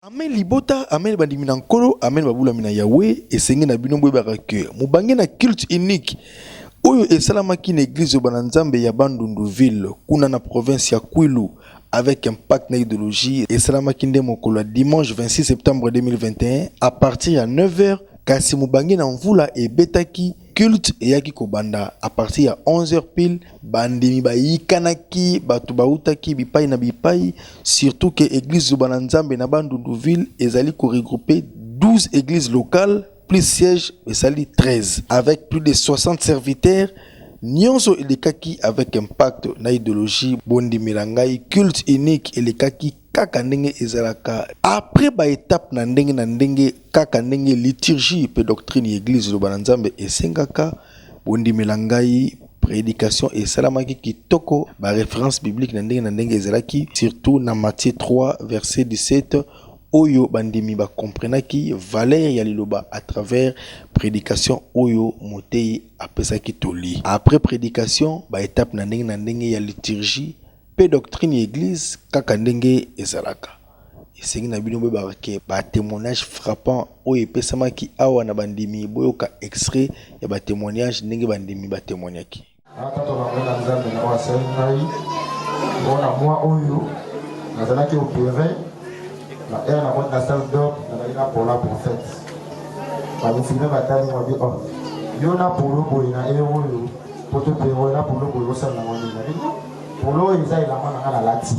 Amen libota, amen bandimina nkolo, amen babula mina Yahweh, esenge na bino mbwe barake. Mubange na culte unique. Oyo esalamaki na église Bananzambe ya Bandunduville, kuna na province ya Kwilu, avec impact na idéologie. Esalamaki nde mokolo dimanche 26 septembre 2021, à partir ya 9h, kasi mubange na mvula e betaki culte eyaki kobanda à partir ya 11h pile. Bandimi bayikanaki batu bautaki bipai na bipai, surtout que église Bananzambe na Bandunduville ezali ko regrouper 12 églises locales plus siège esali 13 avec plus de 60 serviteurs. Nyonso elekaki avec impact na idéologie bondi milangai culte unique elekaki kaka ndenge ezalaka après ba étape na ndenge kaka ndenge liturgie pe doctrine église Bananzambe esengaka bondi milangai prédication et salamaki kitoko ba référence biblique na ndenge ezalaki surtout na Matthieu 3 verset 17 oyo bandimi ba comprenaki valeur ya liloba à travers prédication oyo motei apesaki toli. Après prédication ba étape na ndenge ya liturgie pe doctrine église kaka ndenge ezalaka. Esengi na bino be barake ba témoignage frappant oyo epesamaki awa na bandimi boyoka extrait ya ba témoignage ndenge bandimi ba témoignaki. Akato bangena nzambe na wasengai bona moi oyo nazalaki opéré na ère na bonne salle d'or na pour la prophète. Ba mufime batali mo bi oh. Yo na polo boy na oyo poto pero na polo boy osa na ngoni na bi. Polo eza ila mana na lati.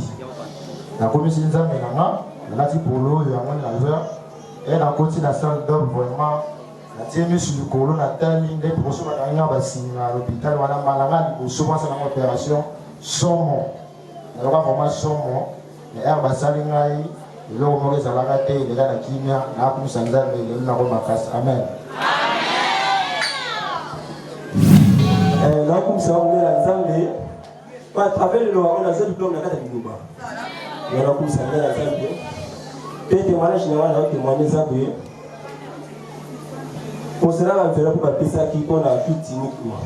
Na komisi nzambe na lati polo ya ngoni na zo. Et na koti na salle d'or vraiment na tiemi sur le colo na tali nde poso ba kanya basinga à l'hôpital wana malanga liboso kwa sana opération somo. Na loka vraiment somo. Na ère basali ngai le mot est à la raté, il est là qui vient, là pour s'engager, il est là pour ma face. Amen. Là pour s'engager à Zambé, à travers le loi, on a fait du plan de la carte de Duba. Là pour s'engager à Zambé, peut-être moi je n'ai pas témoigné Zambé. On sera en fait pour passer ça qui on a tout uniquement.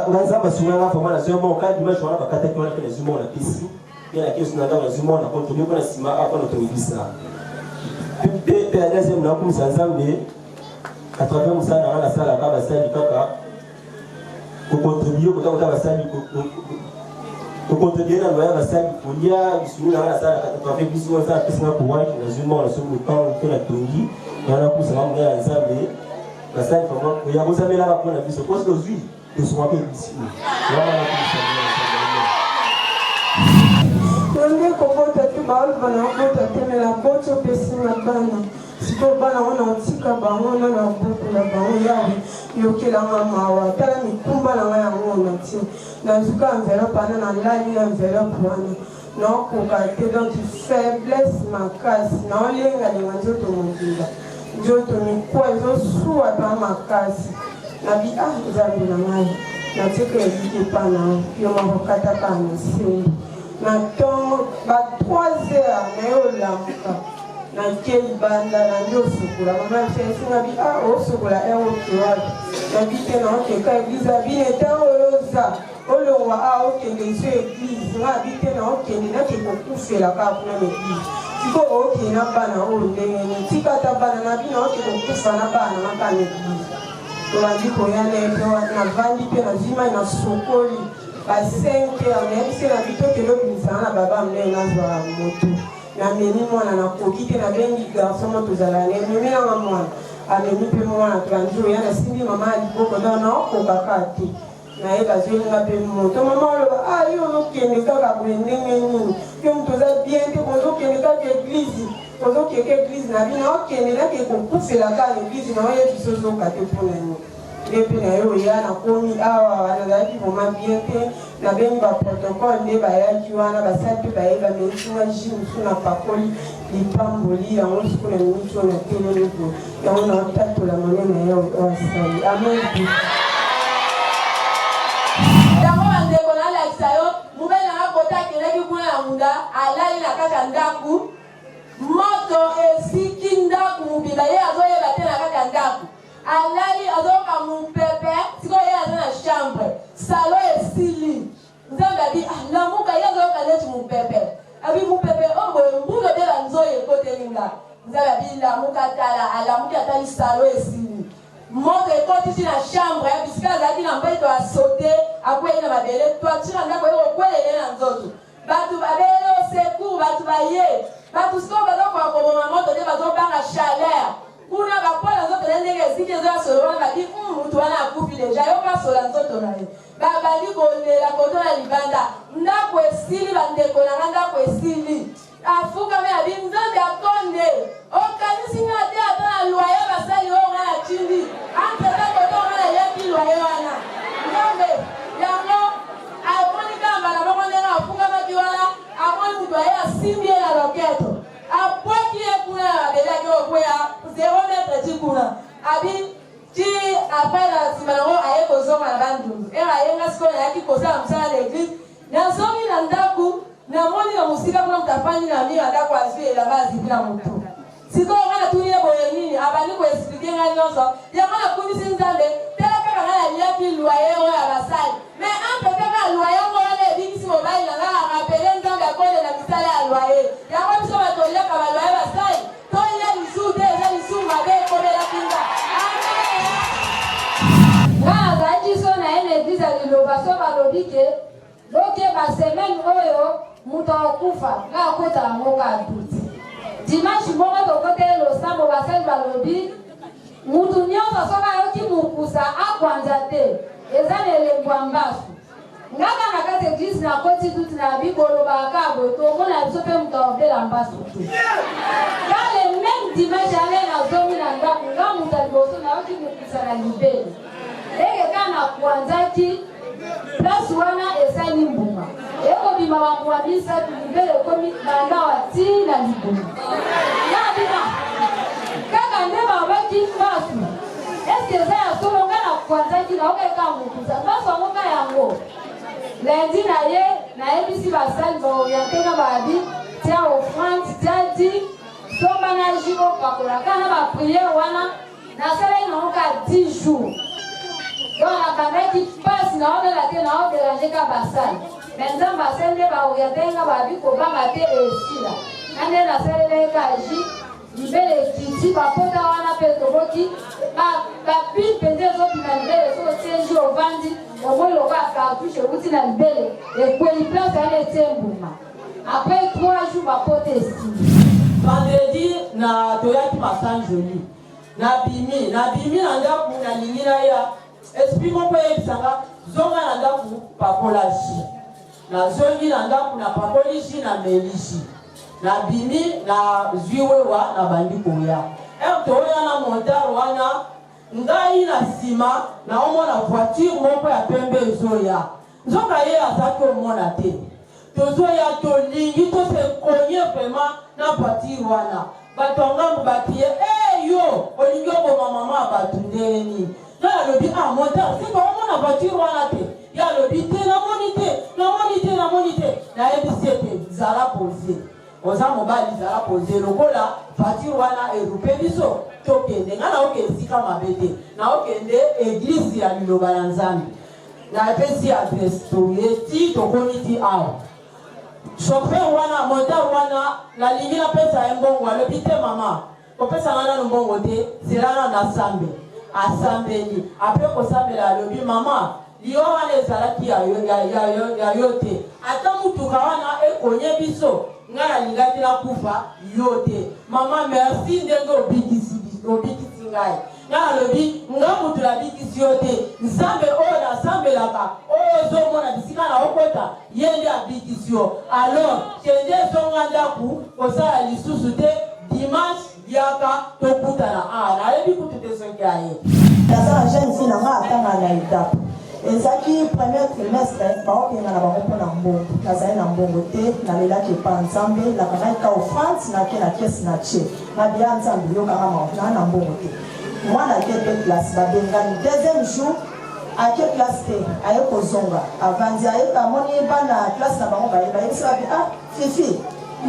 On a pas souvent la formation, mon cas dimanche on a pas carte qu'on a fait les humains la piste. Il y a qui sont dans le monde à contribuer pour la cima à pour notre église là. Puis la deuxième là comme ça Zambé à travers ça dans la salle à Kaba salle kaka pour contribuer pour Kaba salle pour contribuer dans la salle pour il y a sur la salle à travers plus souvent ça plus pour voir que les humains sur le temps que la tongi il y a pour ça on est à Zambé la salle vraiment il y a vous avez là pour la vie c'est parce que lui de son appel ici voilà la Nde kokota tu baal bana kokota temela boto pesina bana siko bana wana otika bango na buku na bango yawe yokela mawa tala mikumba na ya ngona ti na zuka enveloppe pana na lali na enveloppe wana no kokate donc faiblesse makasi na olenga lenga nzoto mondinga nzoto mikwa ezosuwa pa makasi na bi nzambe na ngai na teke ezike pana yo makokata pana sembi Maintenant, 3 heures, mais lamuka. Na quel banda na ndio sukula. Mama chesi bi o sukula o kiwa. Na bite na ke ka église bine ta oloza. Olongwa o ke ngeso église. Na bite na ke ni na ke kokufela ka kuna église. Siko o ke na bana o ndenge. Tika ta bana na bina o ke kokufa na bana na ka église. To andi ko yana to na vandi pe na zima na sokoli. À 5 heures, même si la vie que l'autre nous a baba m'lève na moto. Na meni moi na kokite na bengi garçon moto zala ne memi na moi. A meni pe moi na tranjo ya na simbi mama aliboko non ko kakati. Na ela zeli na pe moto mama lo yo no kende kaka bwende ngeni. Yo mtoza bien te kozo kende ka église. Kozo ke église na bina o kende na ke ko kufela ka église na ye bisozo ka te ponani. Depuis na yo ya na komi awa wana ki vraiment bien te na bengi ba protocole ne ba ya ki wana ba satu ba eba mentsuma jimu suna pakoli lipamboli ya ngosi kuna mtu na tele nuko ya ona tatu la maneno ya wasali amen. Yango ande kona la isayo mubena akota keleki kuna ya munda alali na kaka ndaku moto esiki ndaku mubila ye azoyeba te na kaka ndaku alali azoka mupepe siko ye azana chambre salon esili nzambe abi lamuka ye azoka neti mupepe abi mupepe ombo mbulo de la nzoye kote linga nzala bila mukatala ala mukatali salo esili moto ekoti na chambre ya bisika zaki na mbeto a sauter akweli na babele toiture ndako yo kwelele na nzoto batu babele secours batu baye batu siko bazoko akoboma moto de bazobanga chaleur kuna bapola nzoto ndenge zike zo solo wana badi mutu wana akufi deja yo pasola nzoto na ye babali kolela kotola libanda ndako esili bandeko na ndako esili afuka me abi nzambe akonde okanisi ngate atana loye basali o ngana chindi antela koto ngana yepi loye wana nzambe yango akonika mbala mokone na afuka makiwana amoni mutu aye asimbie na loketo apwaki ekuna abelaki okwea 0 metre chikuna abi ti après la simanango aye kozonga na bandundu era yenga siko na yaki kozala msala l'église nazongi na ndaku na moni na musika kuna mtafani na mimi ndako azwi la base bila mtu siko ngana tunie boye nini abani ko expliquer ngani nyoso ya ngana kunisi nzambe tela kaka ngana yaki loyer ya basali mais un peu kaka loyer ngo wale bingisi mobile na ngana rappeler nzambe akole na misala ya loyer ya ngo biso batolia ka ba loyer basali to ya lisu de ya lisu mabe ko bela kinga ngana zaji so na ene église ya lilobaso balobike loke ba semaine oyo muta okufa nga kota ngoka atuti dimanche moko tokote losambo basali balobi mutu nyonso soka yoki mukusa akwanza te eza na elembo ya mbasu ngaka na kati eglise na koti tuti na bikolobaka boye tomona biso mpe mutu aopela mbasu te kale meme dimanche ale nazomi na ndako nga mutu aliboso nayoki mukusa na libele leke ka na kwanzaki place wana esali mbuma eko bima wangu wa misatu libele komi banda wa ti na libuma ya bima kaka ndema wabaki mbasu eske eza ya solo nga na kwanzaki na oka eka mukusa mbasu wangu ka yango lundi na ye na ebisi basali baoriente na babi tia offrande tia di somba na jiko pakola kana ba priere wana na sala ina oka 10 jours donc la caméra qui passe na on la te na on déranger ka basali maintenant basende ba orientenga ba bi ko ba mate esila ande na sele ka ji libele kiti ba pota wana pe to boki ba pin pende zo na libele so tieji ovandi o mo lo ka cartouche uti na libele e ko li place ale tembuma après 3 jours ba pote esila vendredi na toyaki masan joli na bimi na ndaku na lingina ya esprit moko yebisanga zonga na ndaku pakolashi na zongi na ndaku na pakolishi na melishi na bimi na zwiwewa na bandi koya toya na montar wana ngai na sima na omona voiture moko ya pembe ezoya nzoka ye azaki omona te tozoya tolingi tose konye vraiment na voiture wana bato ngambo bakie yo olingi okoma mama bato ndeni ya lobi montar c'est pas mon voiture wana te ya lobi te na monite na ebisete zala posé oza mobali zala posé lokola voiture wana erupe biso tokende ngana okesika mabete na okende église ya liloba na nzambe na epesi adresse toyeti tokomiti awa chauffeur wana montar wana na lingi na pesa embongo alobi te mama kopesa ngana mbongo te zilana na sambe asambeli après kosambela alobi mama liyo wana ezalaki ya yo te ata mutuka wana ekonye biso nga nalingaki nakufa yo te mama merci ndenge obikisi ngai nga nalobi nga mutu nabikisi yo te nzambe oyo nasambelaka oyo ozomona bisika na okota ye nde abikisi yo alors kende ezonga ndaku kosala lisusu te dimanche yaka tokutana nayebi kutu te soki aye nazala jeune fille nanga atanga na étape ezaki premier trimestre baokenda na bango mpo na mbongo nazali na mbongo te nalelaki epa nzambe lakangai ka offrande nake na kesi na tie nabiya nzambe yokanga naa na mbongo te mwana ake pe classe babengani deuxième jour ake classe te aye kozonga avandi amoni bana classe na bango bayebisi babi fifi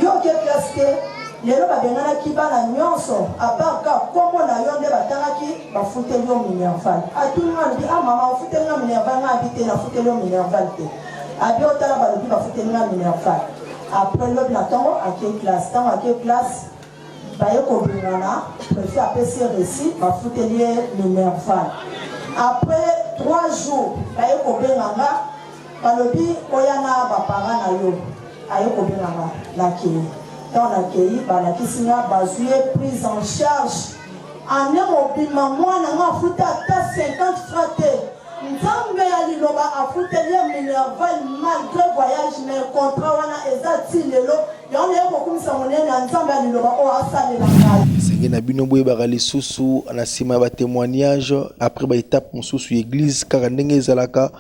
yo oke classe te lelo babenganaki bana nyonso aparka kombo na yo nde batangaki bafuteli yo minerval atuni alobi mama ofuteli nga minerval nga abi te nafuteli yo minerval te abi otala balobi bafuteli nga minerval après le platon à quelle classe baye ko bingana préfet apesi récit ba foutelier Minerval. Après 3 jours baye ko bingana balobi oyana ba parents na yo aye ko bingana la ki dans la ki ba la kisinga bazuye prise en charge en mobima mwana nga futa ta 50 francs. Nzambe ya liloba afutelier Minerval malgré voyage mais contrat wana ezati lelo yone yeko kumisa monene nzambe ya liloba o asale la ngai senge na bino boye bakali susu anasima ba témoignage après ba étape mususu église kaka ndenge ezalaka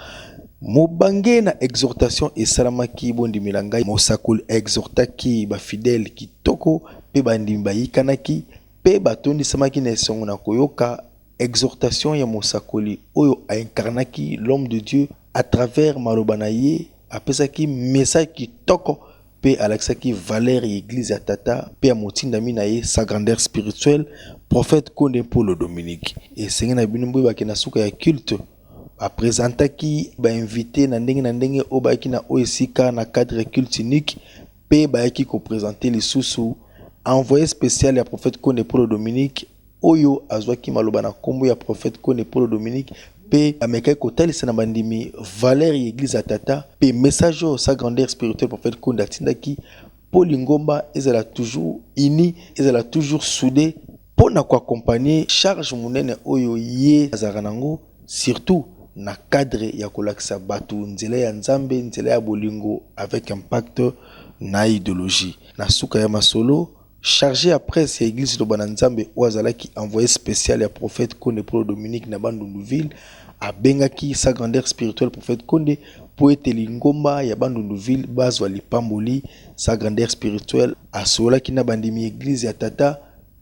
mobange na exhortation esalamaki bondi milanga mosakoli exhortaki ba fidèle kitoko pe bandimi bayikanaki pe batondisamaki na esongo na koyoka exhortation ya mosakoli oyo a incarnaki l'homme de Dieu à travers malobanaye apesaki message kitoko pe alexaki valeur église ya tata pe amotinda minaye sa grandeur spirituelle prophète Konde Paul Dominique et senge na bino boye bakena suka ya culte a présentaki ba invité na ndenge o bayaki na oesika na cadre culte unique pe bayaki ko présenter les sous envoyé spécial ya prophète Konde Paul Dominique oyo azwaki maloba na kombo ya prophète Konde Paul Dominique pe amekai kotalisa na bandimi valeur ya église tata pe message sa grandeur spirituelle prophète Konde atindaki Paul Ngomba ezala toujours uni ezala toujours soudé pour na ko accompagner charge munene oyo ye azaranango surtout na cadre ya kolakisa batu nzela ya nzambe nzela ya bolingo avec impact na idéologie na suka ya masolo chargé après ces églises de Bananzambe Ouazalaki envoyé spécial à prophète Konde Paul Dominique na Bandundu-ville a bengaki sa grandeur spirituelle prophète Konde pour être lingomba ya Bandundu-ville bazwa lipamboli sa grandeur spirituelle a solaki na bandimi église ya tata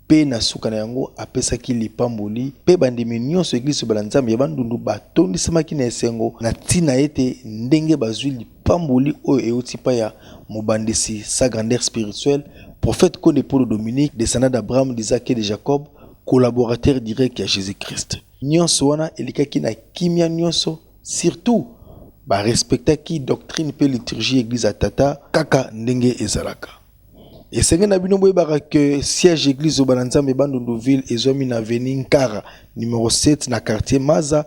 pe na suka na yango apesaki lipamboli pe bandimi nyonso église Bananzambe ya Bandundu batondisamaki na esengo na tina ete ndenge bazwi lipamboli oyo euti pa ya mobandisi sa grandeur spirituelle prophète Konde Paul Dominique, descendant d'Abraham, d'Isaac et de Jacob, collaborateur direct à Jésus-Christ. Nyonso wana elikaki na kimia nyonso, surtout ba respectaki doctrine pe liturgie église tata kaka ndenge ezalaka. Et senge na bino boye baka que siège église au Bananzambe Bandundu-ville ezwami na avenue Nkara numéro 7 na quartier Maza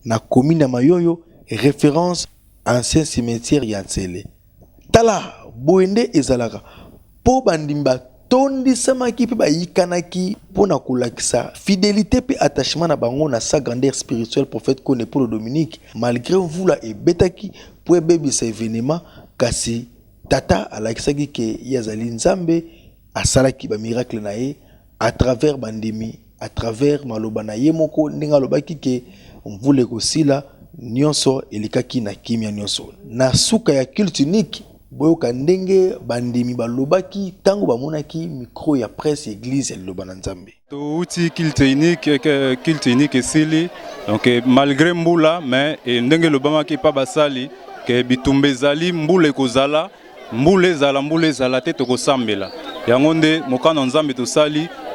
na commune Mayoyo, référence ancien cimetière ya Ntsele. Tala boende ezalaka po bandimba tondi samaki pe bayikanaki pona kolakisa fidélité pe attachement na bango na sa grandeur spirituelle prophète Konde Paul Dominique malgré vula e betaki po bebisa événement kasi tata alakisaki ke yazali nzambe asalaki ba miracle na ye à travers bandimi à travers maloba na ye moko ndinga lobaki ke mvule kosila nyonso elikaki na kimia nyonso na suka ya culte unique boyoka ndenge bandimi balobaki tango bamonaki micro ya presse église ya Loba Nzambe to uti culte unique esili donc malgré mbula mais ndenge lobamaki pa basali ke bitumbe zali mbule kozala mbule zala te tokosambela yango nde mokano Nzambe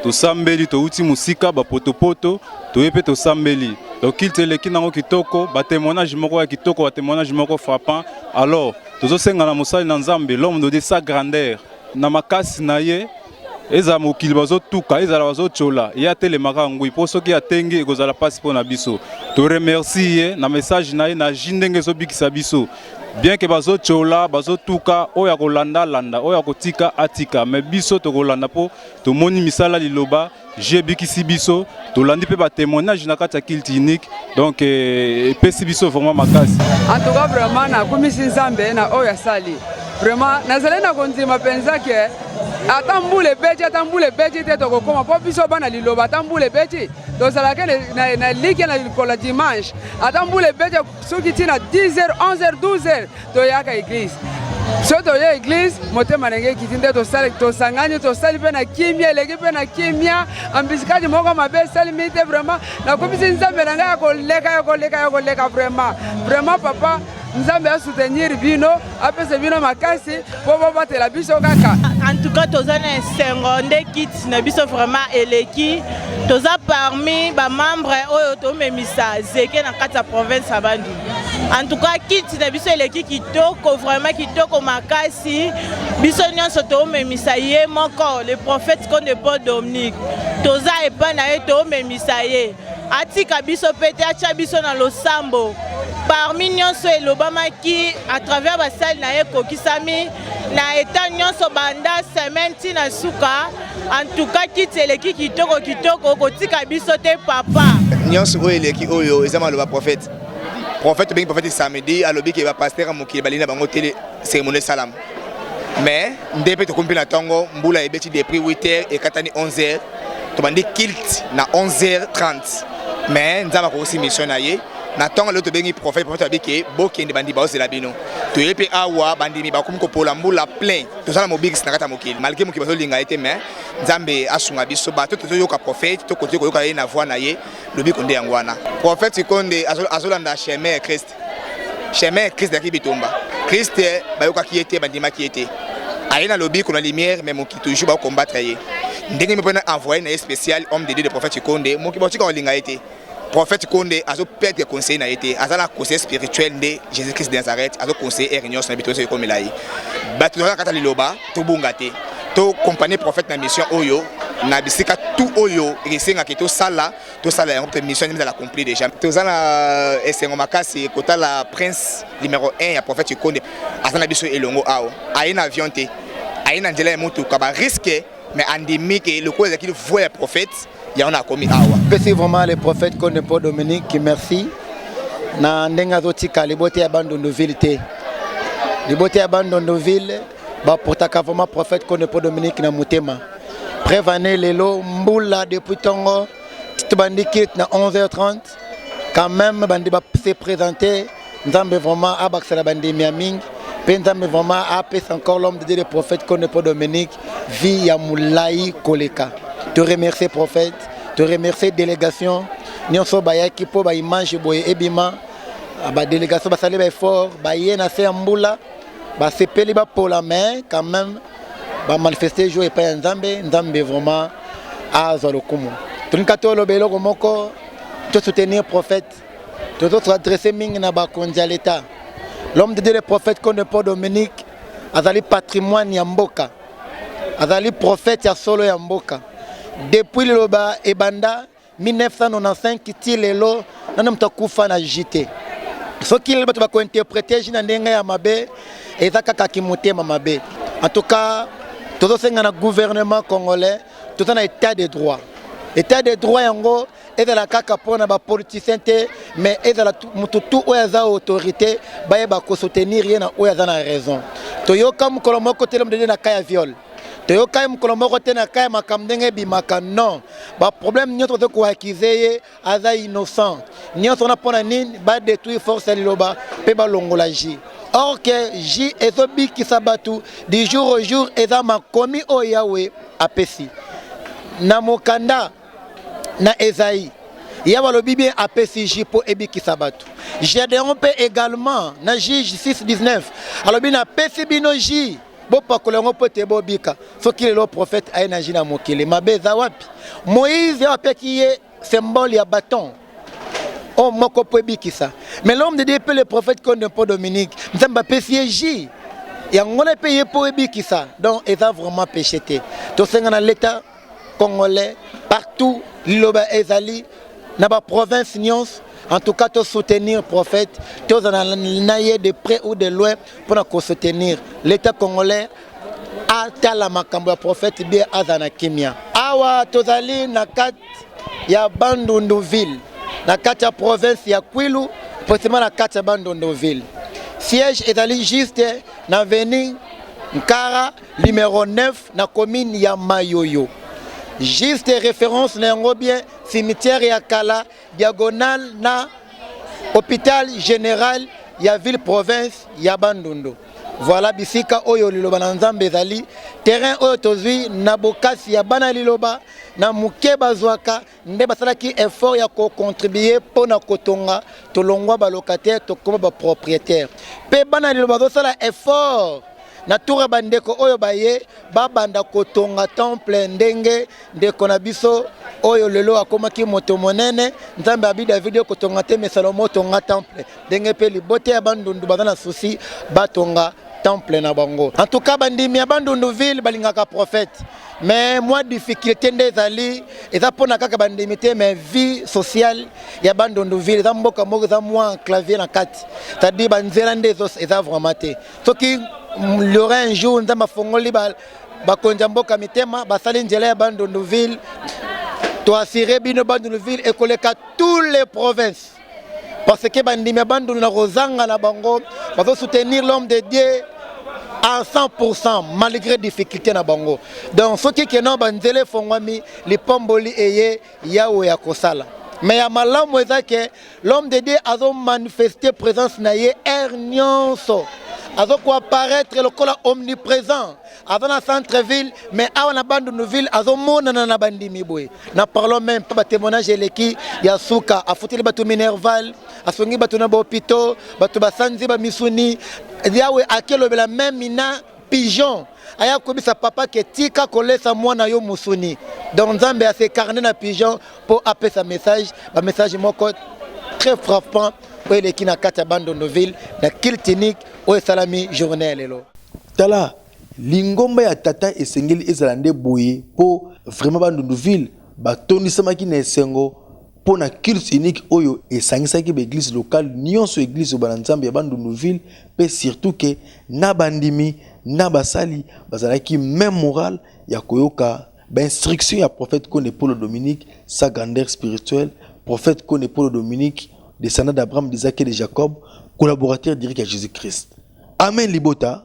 tosambeli to uti musika ba potopoto to yepe tosambeli donc culte eleki nango kitoko ba témoignage moko ya kitoko ba témoignage moko frappant alors tozo senga na mosali na Nzambe l'homme de sa grandeur na makasi na ye eza mokili bazo tuka eza la bazo chola ya telemaka ngui po soki atenge ekozala pasi po na biso to remercier na message na ye na jindenge zo bikisa biso bien que bazo chola bazo tuka oya kolanda landa oya kotika atika mais biso to kolanda po to moni misala liloba je bikisi biso to landi pe ba témoignage na kati ya culte unique donc pesi biso vraiment makasi en tout cas vraiment na kumisi Nzambe na oya sali vraiment nazale na konzima penza ke atambule beji te to kokoma po biso bana liloba atambule beji to salake na ligue na kola dimanche atambule beji soki tina 10h 11h 12h to yaka église so to ya église motema nenge kitinde to sangani to sali pe na kimia legi pe na kimia ambisikadi moko mabe sali mite vraiment na komisi Nzambe nanga ya koleka vraiment papa Nzambe a soutenir bino apese bino makasi po batela biso kaka en tout cas tozana seconde kit na biso vraiment eleki toza parmi ba membre oyo to memisa zeke na kati ya province ya Bandundu En tout cas, kit na biso eleki kitoko, vraiment kitoko makasi. Biso nyonso toomemisa ye moko, le prophète Konde Paul Dominique. Toza epa na ye toomemisa ye. Atika biso pete acha biso na losambo. Parmi nyonso elobamaki à travers basali na ye kokisami na eta nyonso banda semaine tina suka. En tout cas, kit eleki kitoko kitoko kotika biso te papa. Nyonso oyo eleki oyo ezama loba prophète. Prophète bien prophète samedi alobi ke ba pasteur mokili balina bango télé cérémonie salam. Mais ndepé to kompi na tongo mbula ebeti depuis 8h et katani 11h. To bandi kilt na 11h30. Mais nzama ko aussi mission na ye. Na tongo le to bengi prophète abiki bokende bandi ba osela bino. To yepe awa bandi mi ba kum ko pola mbula plein. To sala mobix na kata mokili. Malgré mokili bazo linga été mais nzambe asunga biso ba to yoka prophète to kote ko yoka ye na voix na ye lobi konde yangwana. Prophète Konde azolanda chemin Christ. Chemin Christ daki bitomba. Christ ba yoka ki était bandima ki était. Aina lobi kuna lumière mais moki toujours ba combattre ye. Ndenge me pona envoyer na spécial homme de Dieu de prophète Konde moki ba tika linga été. Prophète Konde azo perdre conseil na été. Azala conseil spirituel de Jésus-Christ de Nazareth, azo conseil et réunion na bitose comme là. Ba to kata liloba to bungate. To compagnie prophète na mission oyo na bisika tout oyo risenga ke to sala en mission de l'accompli déjà. To zana esengo makasi kota la prince numéro 1 ya prophète Konde azana biso elongo awo. Aina avion te. Aina ndela moto ka ba risque mais andimi ke le cause qu'il voit le prophète ya on a commis awa. C'est vraiment le prophète Konde Paul Dominique qui merci na ndenga zotika libote ya bandondo ville te. Libote ya bandondo ville ba portaka vraiment prophète Konde Paul Dominique na mutema. Prévané lelo mbula depuis tongo tibandi kit na 11h30 quand même bandi ba se présenter nzambe vraiment abaksala bandi miaming nzambe vraiment apes encore l'homme de Dieu le prophète Konde Paul Dominique vie ya mulai koleka. Te remercier prophète, te remercier délégation nyonso bayaki po ba image boye ebima ba délégation ba sali ba effort ba yena se mbula ba sepeli ba pola main quand même ba manifester joie pa nzambe vraiment azo lokumu tunkato lobelo komoko to soutenir prophète to autres adresser mingi na ba kondia l'état l'homme de Dieu le prophète Konde Paul Dominique azali patrimoine ya mboka azali prophète ya solo ya mboka depuis le loba ebanda 1995 kiti lelo nana mtakufa na JT so qu'il bato ba ko interpréter jina ndenga ya mabe ezaka kakimutema mabe en tout cas todo senga na gouvernement congolais tout en état de droit yango ezala kaka pona ba politicien te mais ezala mututu oyaza autorité baye ba ko soutenir yena oyaza na raison to yoka mukolo moko telem de na kaya viol Teo kai mkolombo kote na kai makamdenge bimaka non ba problème nyoto to ko accuser aza innocent nyoto na pona nini ba détruire force liloba pe ba longola ji or que ji ezobi kisabatu du jour au jour eza makomi o yawe apesi na mokanda na Esaïe ya balobi bien apesi ji po ebi kisabatu Gédéon pe également na Juge 6:19 alobi na pesi bino ji Bopa kolongo pote bobika soki le prophète aina jina mokele mabeza wapi Moïse apeki ye symbole ya bâton o moko po bikisa mais l'homme de Dieu le prophète Konde Paul Dominique nzamba pesi ji ya ngona pe ye po bikisa donc il a vraiment péché to senga na l'état congolais partout liloba ezali na ba province nyons. En tout cas, de soutenir le prophète, tous de près ou de loin pour soutenir l'État congolais. À la makambo le prophète bien azana kimia. Awa tozali na kat ya Bandundu ville, na kat ya province ya Kwilu, précisément na kat ya Bandundu ville. Siège est allé juste na avenue Nkara numéro 9 na commune ya Mayoyo. Juste référence na bien cimetière ya Kala diagonale na hôpital général ya ville province ya Bandundu. Voilà bisika oyo liloba na nzambe ezali terrain oyo tozwi na bokasi ya bana liloba na mukeba zwaka nde basalaki effort ya ko contribuer pona kotonga tolongwa ba locataire to koma ba propriétaire pe bana liloba zo sala effort na tour bandeko oyo baye babanda kotonga temple ndenge ndeko na biso oyo lelo akomaki moto monene nzambe abi David kotonga te mais Salomo tonga temple ndenge pe libote ya bandundu bazana souci batonga temple na bango. En tout cas bandimi ya bandundu ville balingaka prophète. Mais moi difficulté ndezali eza pona kaka bandimi te mais vie sociale ya bandundu ville eza mboka moko eza moi clavier na kati. C'est-à-dire banzela ndezos eza vraiment te. Soki il y aura un jour nzamba fongoli bakonja mboka mitema basali njela ya bandundu ville to assurer bino bandundu ville et koleka toutes les provinces. Parce que bandimi ya bandundu na rozanga na bango bazo soutenir l'homme de Dieu à 100% malgré difficulté na bango. Donc ce qui est non banzele fongwami li pomboli eye yawo ya kosala. Mais ya malamu ezake l'homme de Dieu a manifesté présence na ye nyonso. Azo ko apparaître le kola omniprésent avant la centre-ville mais avant la bande de ville azo mona na bandimi boy. Na parlons même pas témoignage eleki ya suka afutili batu minerval asongi batu na hôpital batu basanzi ba misuni yawe akelo bela même mina pigeon aya kobisa papa ke tika kolesa mwana yo musuni donc nzambe a se carnet na pigeon pour appeler sa message ba message moko très frappant pour les qui na kata bandondo ville na kiltinik o salami journée lelo tala lingomba ya tata esengeli ezalande boye po vraiment bandondo ville batonisama na esengo pour na culte unique oyo esangisaki ba église locale nyonso église banzambe ya bandondo ville pe surtout que na bandimi na basali bazalaki même moral ya koyoka ba instruction ya prophète Kone Paul Dominique sa grandeur spirituelle prophète Kone Paul Dominique descendant d'Abraham, d'Isaac et de Jacob, collaborateur direct à Jésus-Christ. Amen Libota.